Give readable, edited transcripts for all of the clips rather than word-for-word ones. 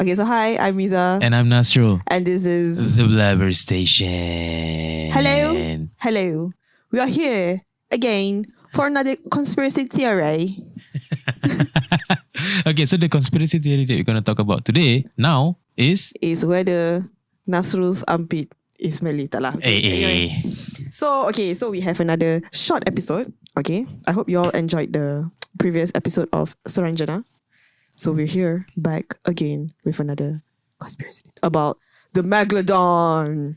Okay, so hi, I'm Miza. And I'm Nasrull. And this is The Blabber Station. Hello. We are here again for another conspiracy theory. Okay, so the conspiracy theory that we're going to talk about today now is whether Nasrull's armpit is smelly. Tak lah. Okay, anyway. So we have another short episode. Okay, I hope you all enjoyed the previous episode of Saranjana. So we're here back again with another conspiracy about the Megalodon.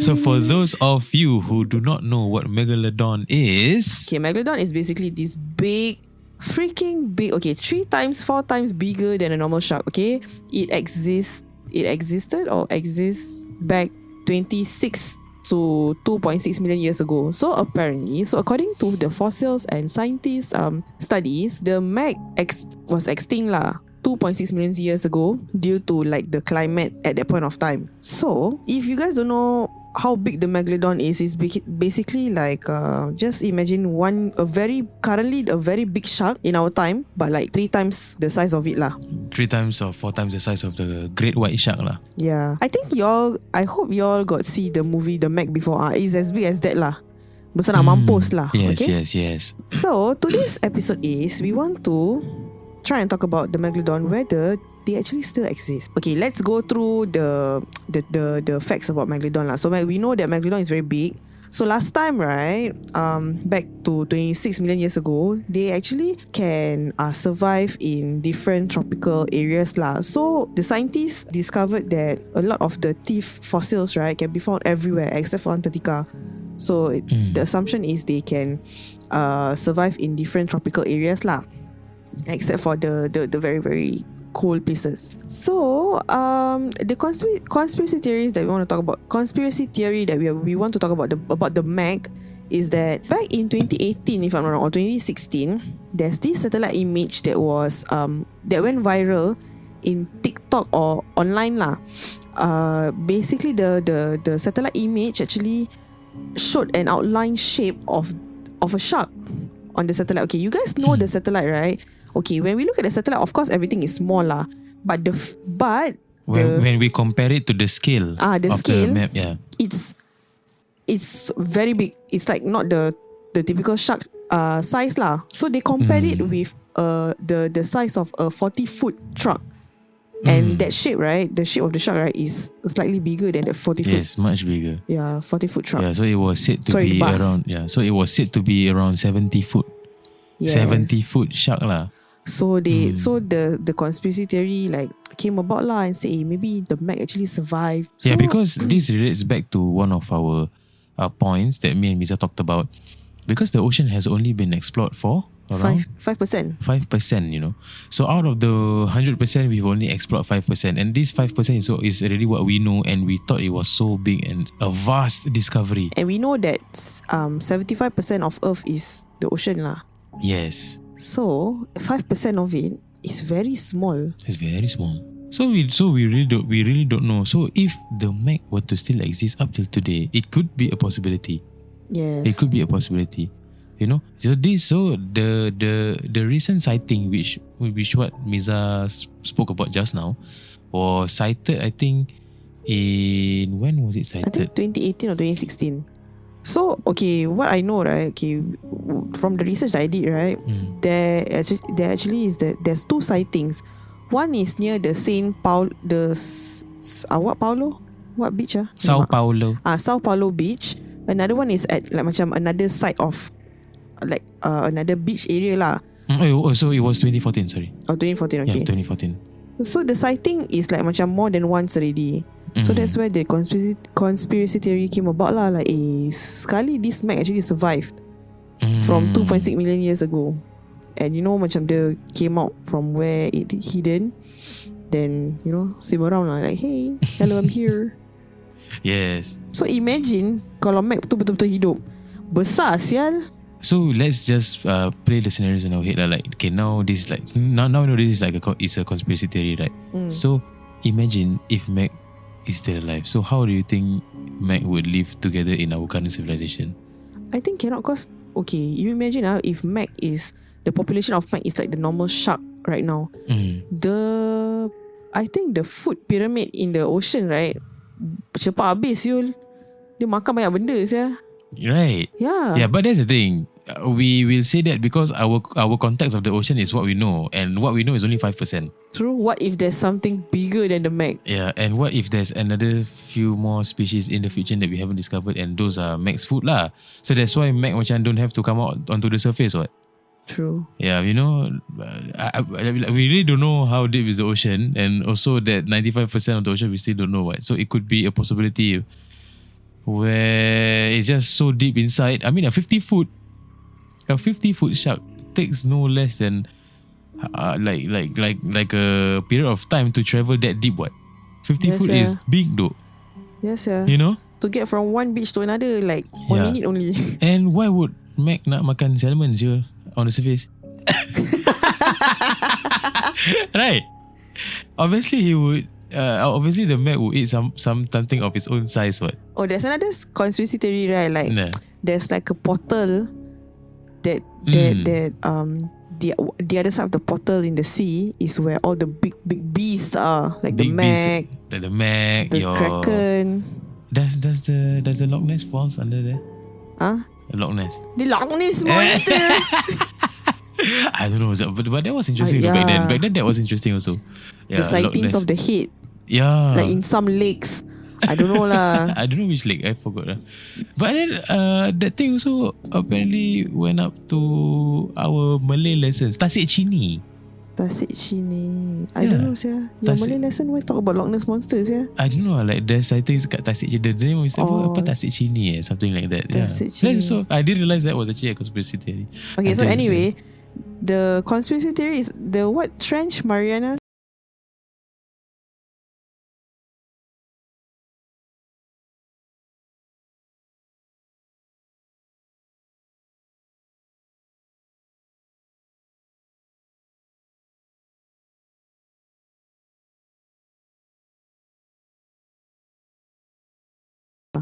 So for those of you who do not know what Megalodon is, okay, Megalodon is basically this big, freaking big. Okay, 3 times, 4 times bigger than a normal shark. Okay, it exists back 26 to 2.6 million years ago. So according to the fossils and scientists studies, the Meg was extinct lah 2.6 million years ago due to like the climate at that point of time. So if you guys don't know how big the Megalodon is, it's basically like just imagine currently a very big shark in our time, but like 3 times the size of it lah. 3 times or 4 times the size of the great white shark lah. Yeah, I hope y'all got see the movie The Meg before. It's as big as that lah. Besar nak mampus lah. Yes, okay? yes. So today's episode is we want to try and talk about the Megalodon, whether they actually still exist. Okay, let's go through the facts about Megalodon lah. So we know that Megalodon is very big. So last time, right, back to 26 million years ago, they actually can survive in different tropical areas lah. So the scientists discovered that a lot of the teeth fossils, right, can be found everywhere except for Antarctica. So the assumption is they can survive in different tropical areas lah, except for the very, very cold places. So the conspiracy theories that we want to talk about, conspiracy theory that we want to talk about the Meg, is that back in 2018, if I'm not wrong, or 2016, there's this satellite image that was that went viral in TikTok or online lah. Basically the satellite image actually showed an outline shape of a shark on the satellite. Okay, you guys know the satellite, right? Okay, when we look at the satellite, of course everything is small lah. But when we compare it to the scale of the map, yeah, it's very big. It's like not the typical shark size lah. So they compared it with the size of a 40-foot truck. And that shape, right? The shape of the shark, right, is slightly bigger than the 40 foot. Yes, much bigger. Yeah, 40-foot truck. Yeah, so it was said to be around. Yeah, so it was said to be around 70 foot. Yes. 70 foot shark lah. So the conspiracy theory like came about lah and say maybe the Meg actually survived. So, yeah, because this relates back to one of our points that me and Miza talked about. Because the ocean has only been explored for around 5%. 5%, you know. So out of the 100%, we've only explored 5%, and this 5% is already what we know, and we thought it was so big and a vast discovery. And we know that 75% of Earth is the ocean lah. Yes. So 5% of it is very small. It's very small. So we really don't know. So if the Meg were to still exist up till today, it could be a possibility. Yes. It could be a possibility. You know, so the recent sighting which what Miza spoke about just now was sighted, I think, in, when was it sighted? I think 2018 or 2016. So okay, what I know, right? Okay, from the research that I did, right, there actually is that there's 2 sightings. One is near the what beach ah? Sao Paulo. Sao Paulo beach. Another one is at like macam another side of like another beach area lah. So it was 2014, sorry. Oh, 2014, okay. Yeah, 2014. So the sighting is like macam more than once already. So that's where the conspiracy theory came about lah. Like, sekali this Meg actually survived from 2.6 million years ago. And you know, macam dia came out from where it hidden. Then, you know, swim around lah. Like, hey, hello, I'm here. Yes. So imagine kalau Meg tu betul-betul hidup. Besar sial. So let's just play the scenarios in our head lah. Like, okay, now this is like now we know this is like it's a conspiracy theory, right? So imagine if Meg is still alive. So how do you think Meg would live together in our current civilization? I think cannot, cause okay, you imagine if Meg is, the population of Meg is like the normal shark, right now. I think the food pyramid in the ocean, right? Cepat habis Yul. Dia makan banyak benda saya. Right. Yeah. Yeah, but that's the thing. We will say that because our context of the ocean is what we know, and what we know is only 5%. True. What if there's something bigger than the Mac? Yeah, and what if there's another few more species in the future that we haven't discovered, and those are Mac's food lah. So that's why Mac macam don't have to come out onto the surface, what? True. Yeah, you know, we really don't know how deep is the ocean, and also that 95% of the ocean we still don't know what. So it could be a possibility where it's just so deep inside. I mean, a 50-foot shark takes no less than like a period of time to travel that deep. What 50 foot is big though. Yes, sir. You know, to get from one beach to another, like 1 minute only. And why would Mac nak makan salmon je on the surface? Right. Obviously he would. Obviously the Mac would eat something of its own size. What? Oh, there's another conspiracy theory, right? Like there's like a portal that the other side of the portal in the sea is where all the big beasts are, like the Mac, the Kraken. Does the Loch Ness falls under there? Huh? The Loch Ness. The Loch Ness monster. I don't know, but that was interesting back then. Back then that was interesting also. Yeah, the sightings of the head. Yeah. Like in some lakes. I don't know lah. I don't know which lake. I forgot lah. But then that thing also apparently went up to our Malay lessons. Tasik Chini. I don't know sia. Your Malay lesson why talk about Loch Ness monsters ya? I don't know, like there's sightings kat Tasik Chini. The name of apa Tasik Chini something like that. Tasik Chini. So I didn't realize that was actually a conspiracy theory. Okay, so anyway, the conspiracy theory is the what Trench Mariana.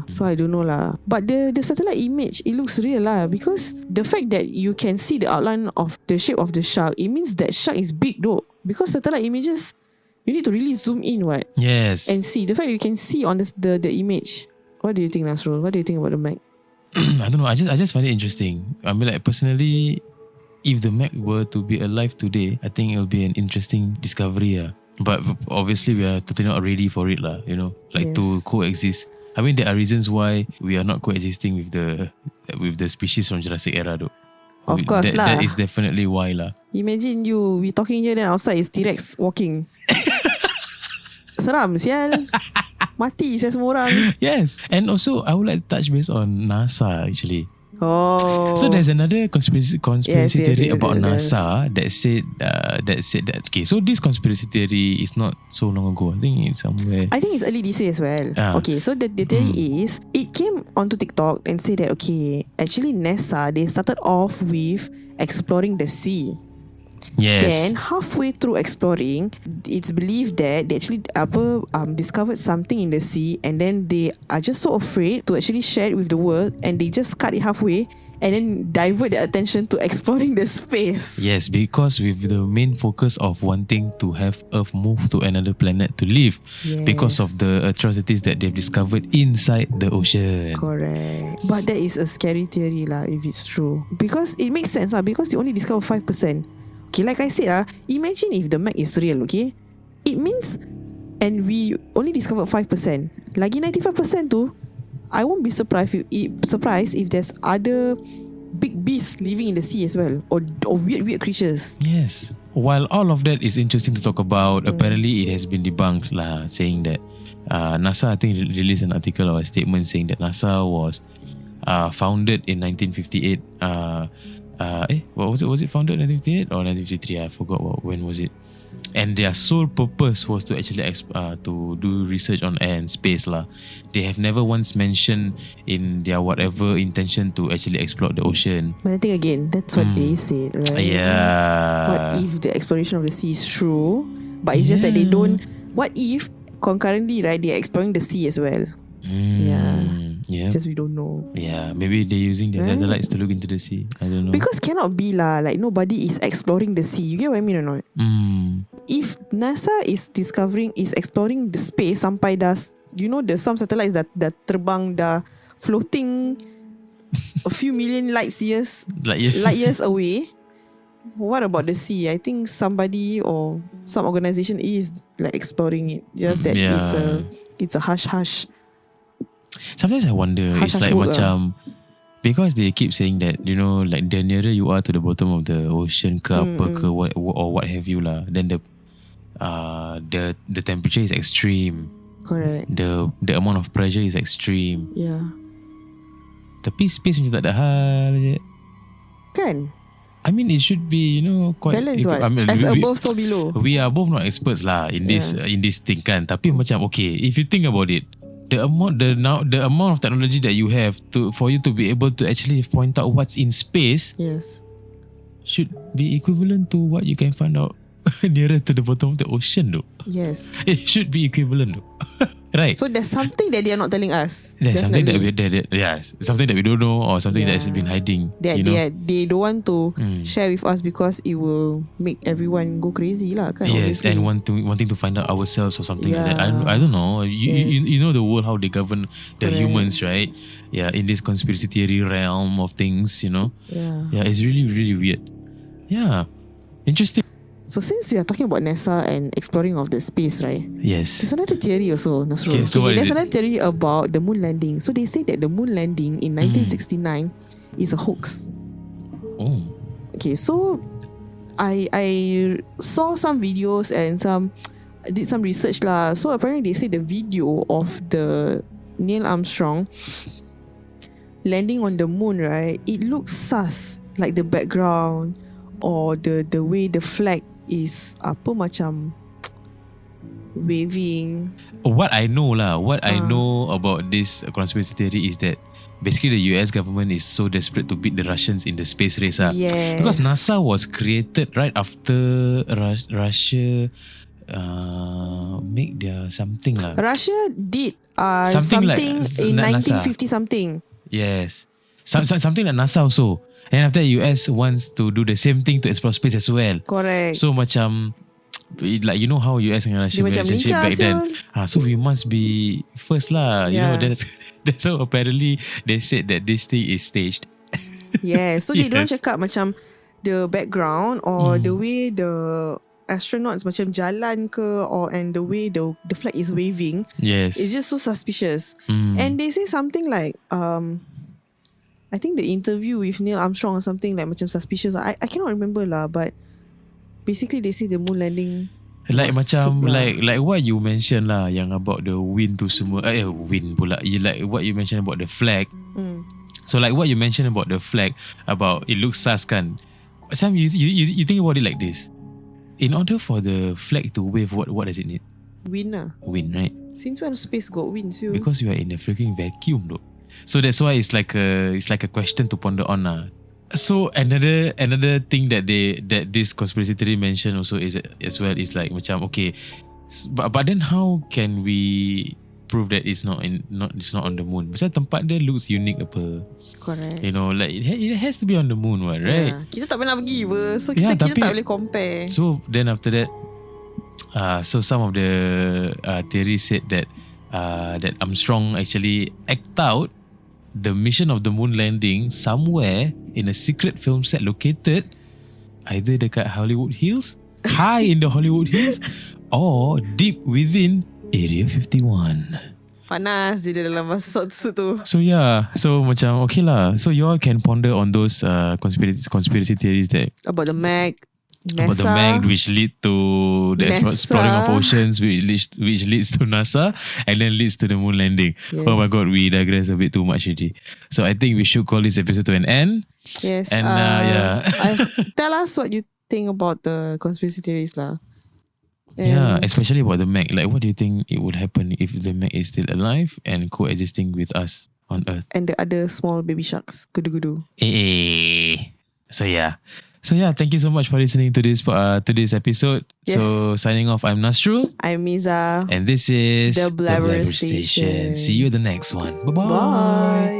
So I don't know lah. But the satellite image, it looks real lah, because the fact that you can see the outline of the shape of the shark, it means that shark is big though. Because satellite images, you need to really zoom in, what? Yes. And see. The fact that you can see on the image. What do you think, Nasrull? What do you think about the Mac? I don't know. I just find it interesting. I mean, like personally, if the Mac were to be alive today, I think it'll be an interesting discovery. But obviously, we are totally not ready for it lah. You know, like to coexist. I mean, there are reasons why we are not coexisting with the species from Jurassic era though. Of course lah. That is definitely why lah. Imagine we talking here, then outside is T-Rex walking. Seram sial. Mati saya semua orang. Yes. And also I would like to touch base on NASA actually. Oh. So there's another conspiracy theory about NASA that said that okay, so this conspiracy theory is not so long ago. I think it's somewhere. I think it's early this year as well. Okay, so the theory is it came onto TikTok and said that okay, actually NASA, they started off with exploring the sea. Yes. Then halfway through exploring, it's believed that they actually discovered something in the sea, and then they are just so afraid to actually share it with the world, and they just cut it halfway and then divert their attention to exploring the space. Yes, because with the main focus of wanting to have Earth move to another planet to live, because of the atrocities that they've discovered inside the ocean. Correct. But that is a scary theory lah if it's true, because it makes sense lah, because you only discover 5%. Okay, like I said imagine if the Mac is real, okay? It means, and we only discovered 5%. Lagi 95% tu, I won't be surprised if there's other big beasts living in the sea as well, or weird creatures. Yes. While all of that is interesting to talk about, apparently it has been debunked lah, saying that NASA, I think, released an article or a statement saying that NASA was founded in 1958. What was it? Was it founded in 1958 or 1953? I forgot when was it. And their sole purpose was to actually to do research on air and space lah. They have never once mentioned in their whatever intention to actually explore the ocean. But I think again, that's what they said, right? Yeah. What if the exploration of the sea is true, but it's just that they don't. What if concurrently, right, they're exploring the sea as well? Yeah. Yeah. Just we don't know. Yeah, maybe they're using their satellites to look into the sea. I don't know. Because cannot be lah. Like nobody is exploring the sea. You get what I mean or not? If NASA is exploring the space sampai dah, you know, there's some satellites that terbang dah floating a few million light years away. What about the sea? I think somebody or some organization is like exploring it. Just that it's a hush. Sometimes I wonder, it's like macam because they keep saying that, you know, like the nearer you are to the bottom of the ocean ke apa ke or what have you lah, then the temperature is extreme. Correct. The amount of pressure is extreme. Yeah. Tapi space macam tak ada hal je. Kan? I mean, it should be, you know, quite balance. I mean, as above, so below. We are both not experts lah in this thing kan. Tapi macam okay, if you think about it, the amount of technology that you have for you to be able to actually point out what's in space, yes, should be equivalent to what you can find out nearer to the bottom of the ocean though. Yes, it should be equivalent though. Right. So there's something that they are not telling us. There's something that something that we don't know, or something that's been hiding. They don't want to share with us because it will make everyone go crazy lah. Kan, yes, obviously. and wanting to find out ourselves or something like that. I don't know. You know the world, how they govern the humans, right? Yeah, in this conspiracy theory realm of things, you know. Yeah, it's really, really weird. Yeah, interesting. So since we are talking about NASA and exploring of the space, right? Yes. There's another theory also, Nasrull. There's another theory about the moon landing. So they say that the moon landing in 1969 is a hoax. Oh. Okay, so I saw some videos and did some research lah. So apparently they say the video of the Neil Armstrong landing on the moon, right? It looks sus, like the background or the way the flag is apa macam waving. What I know about this conspiracy theory is that basically the US government is so desperate to beat the Russians in the space race. Yes. Because NASA was created right after Russia make their something lah. Russia did something like, in 1950 something. Yes. Something like NASA also. And after US wants to do the same thing to explore space as well. Correct. So macam, like you know how US and Russia relationship back then. So we must be first lah. You know, that's so apparently they said that this thing is staged. Yeah. So they don't check out macam the background or the way the astronauts macam jalan ke, and the way the flag is waving. Yes. It's just so suspicious. And they say something like I think the interview with Neil Armstrong or something like macam suspicious. I cannot remember lah, but basically they say the moon landing like macam like what you mentioned lah, yang about the wind tu semua, wind pula, like what you mentioned about the flag. So like what you mentioned about the flag, about it looks sus kan. Some you think about it like this. In order for the flag to wave, what does it need? Wind lah. Wind, right? Since when space got wind? So because you are in a freaking vacuum though. So that's why it's like a question to ponder on lah. So another thing that this conspiracy theory mentioned also is as well is like macam okay, but then how can we prove that it's not on the moon? Pasal tempat dia looks unique apa. Correct. You know, like it has to be on the moon, right? Yeah. Kita tak pernah pergi apa, so kita tak boleh compare. So then after that, so some of the theories said that Armstrong actually act out the mission of the moon landing somewhere in a secret film set located either dekat Hollywood Hills, high in the Hollywood Hills, or deep within Area 51. Panas je dalam masa tu. So yeah, so macam okay lah. So you all can ponder on those conspiracy theories that about the Mac. NASA, about the Mac, which lead to the exploring of oceans, which leads to NASA, and then leads to the moon landing. Yes. Oh my God, we digress a bit too much already. So I think we should call this episode to an end. Yes. And tell us what you think about the conspiracy theories lah. Yeah, especially about the Mac. Like, what do you think it would happen if the Mac is still alive and coexisting with us on Earth? And the other small baby sharks. Gudu-gudu. So yeah. So yeah, thank you so much for listening to this episode. Yes. So signing off, I'm Nasrull. I'm Miza. And this is The Blabber Station. See you at the next one. Bye-bye. Bye.